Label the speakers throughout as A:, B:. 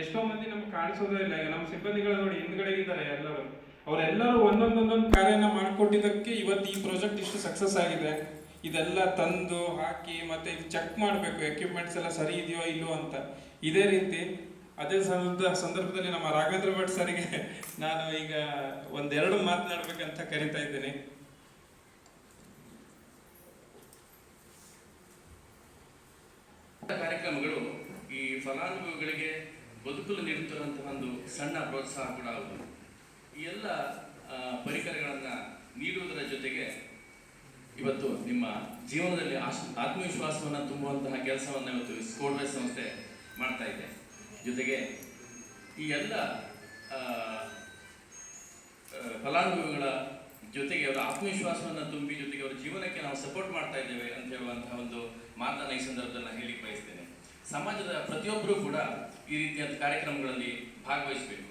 A: ಎಷ್ಟೋ ಮಂದಿ ನಮ್ಗೆ ಕಾಣಿಸೋದೇ ಇಲ್ಲ. ಈಗ ನಮ್ಮ ಸಿಬ್ಬಂದಿಗಳು ನೋಡಿ ಹಿಂದ್ಗಡೆ ಇದ್ದಾರೆ ಎಲ್ಲರೂ, ಅವರೆಲ್ಲರೂ ಒಂದೊಂದೊಂದೊಂದು ಕಾರ್ಯನ ಮಾಡಿಕೊಟ್ಟಿದ್ದಕ್ಕೆ ಇವತ್ತು ಈ ಪ್ರಾಜೆಕ್ಟ್ ಇಷ್ಟು ಸಕ್ಸಸ್ ಆಗಿದೆ. ಇದೆಲ್ಲ ತಂದು ಹಾಕಿ ಮತ್ತೆ ಇದು ಚೆಕ್ ಮಾಡಬೇಕು ಎಕ್ವಿಪ್ಮೆಂಟ್ಸ್ ಎಲ್ಲ ಸರಿ ಇದೆಯೋ ಇಲ್ಲೋ ಅಂತ. ಇದೇ ರೀತಿ ಅದೇ ಸಂದರ್ಭದಲ್ಲಿ ನಮ್ಮ ರಾಘವೇಂದ್ರ ಭಟ್ ಸರಿಗೆ ನಾನು ಈಗ ಒಂದೆರಡು ಮಾತನಾಡ್ಬೇಕಂತ ಕರಿತಾ ಇದ್ದೇನೆ.
B: ಕಾರ್ಯಕ್ರಮಗಳು ಈ ಫಲಾನುಭವಿಗಳಿಗೆ ಬದುಕಲು ನೀಡುತ್ತಿರುವಂತಹ ಒಂದು ಸಣ್ಣ ಪ್ರೋತ್ಸಾಹ ಕೂಡ ಹೌದು. ಈ ಎಲ್ಲ ಪರಿಕರಗಳನ್ನು ನೀಡುವುದರ ಜೊತೆಗೆ ಇವತ್ತು ನಿಮ್ಮ ಜೀವನದಲ್ಲಿ ಆತ್ಮವಿಶ್ವಾಸವನ್ನು ತುಂಬುವಂತಹ ಕೆಲಸವನ್ನು ಇವತ್ತು ಸ್ಕೋಡ್ವೇಸ್ ಸಂಸ್ಥೆ ಮಾಡ್ತಾ ಇದೆ. ಜೊತೆಗೆ ಈ ಎಲ್ಲ ಫಲಾನುಭವಿಗಳ ಜೊತೆಗೆ ಅವರ ಆತ್ಮವಿಶ್ವಾಸವನ್ನು ತುಂಬಿ ಜೊತೆಗೆ ಅವರ ಜೀವನಕ್ಕೆ ನಾವು ಸಪೋರ್ಟ್ ಮಾಡ್ತಾ ಇದ್ದೇವೆ ಅಂತ ಹೇಳುವಂತಹ ಒಂದು ಮಾತನ್ನು ಈ ಸಂದರ್ಭದಲ್ಲಿ ನಾನು ಹೇಳಿಕ್ಕೆ ಬಯಸ್ತೇನೆ. ಸಮಾಜದ ಪ್ರತಿಯೊಬ್ಬರೂ ಕೂಡ ಈ ರೀತಿಯ ಕಾರ್ಯಕ್ರಮಗಳಲ್ಲಿ ಭಾಗವಹಿಸಬೇಕು.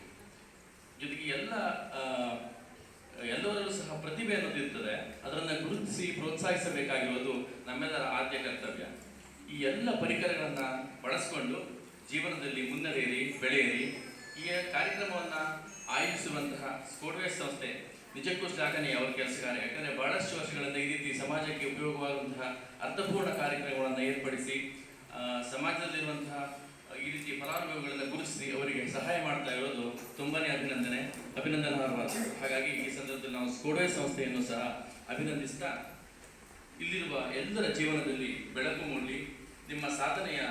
B: ಜೊತೆಗೆ ಎಲ್ಲರಲ್ಲೂ ಸಹ ಪ್ರತಿಭೆ ಅನ್ನೋದು ಇರ್ತದೆ, ಅದನ್ನು ಗುರುತಿಸಿ ಪ್ರೋತ್ಸಾಹಿಸಬೇಕಾಗಿರುವುದು ನಮ್ಮೆಲ್ಲರ ಆದ್ಯ ಕರ್ತವ್ಯ. ಈ ಎಲ್ಲ ಪರಿಕರಗಳನ್ನು ಬಳಸಿಕೊಂಡು ಜೀವನದಲ್ಲಿ ಮುನ್ನಡೆಯಿರಿ, ಬೆಳೆಯಿರಿ. ಈ ಕಾರ್ಯಕ್ರಮವನ್ನು ಆಯೋಜಿಸುವಂತಹ ಸ್ಕೋಡ್ವೇಸ್ ಸಂಸ್ಥೆ ನಿಜಕ್ಕೂ ಶ್ಲಾಘನೀಯ ಅವರ ಕೆಲಸ ಕಾರ್ಯ. ಯಾಕಂದರೆ ಬಹಳಷ್ಟು ವರ್ಷಗಳಿಂದ ಈ ರೀತಿ ಸಮಾಜಕ್ಕೆ ಉಪಯೋಗವಾಗುವಂತಹ ಅರ್ಥಪೂರ್ಣ ಕಾರ್ಯಕ್ರಮಗಳನ್ನು ಏರ್ಪಡಿಸಿ ಸಮಾಜದಲ್ಲಿರುವಂತಹ ಈ ರೀತಿ ಫಲಾನುಭವಿಗಳನ್ನು ಗುರುತಿಸಿ ಅವರಿಗೆ ಸಹಾಯ ಮಾಡ್ತಾ ಇರೋದು ತುಂಬಾನೇ ಅಭಿನಂದನಾರ್ಹ. ಹಾಗಾಗಿ ಈ ಸಂದರ್ಭದಲ್ಲಿ ನಾವು ಸ್ಕೋಡ್ವೇಸ್ ಸಂಸ್ಥೆಯನ್ನು ಸಹ ಅಭಿನಂದಿಸ್ತಾ, ಇಲ್ಲಿರುವ ಎಲ್ಲರ ಜೀವನದಲ್ಲಿ ಬೆಳಕು ಮೂಡಲಿ, ನಿಮ್ಮ ಸಾಧನೆಯ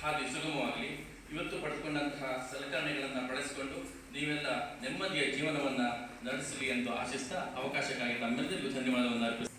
B: ಹಾದಿ ಸುಗಮವಾಗಲಿ. ಇವತ್ತು ಪಡೆದುಕೊಂಡಂತಹ ಸಲಕರಣೆಗಳನ್ನು ಬಳಸಿಕೊಂಡು ನೀವೆಲ್ಲ ನೆಮ್ಮದಿಯ ಜೀವನವನ್ನು ನಡೆಸಲಿ ಎಂದು ಆಶಿಸ್ತಾ ಅವಕಾಶಕ್ಕಾಗಿ ನಮ್ಮೆಲ್ಲರಿಗೂ ಧನ್ಯವಾದವನ್ನು ಅರ್ಪಿಸ್ತೀನಿ.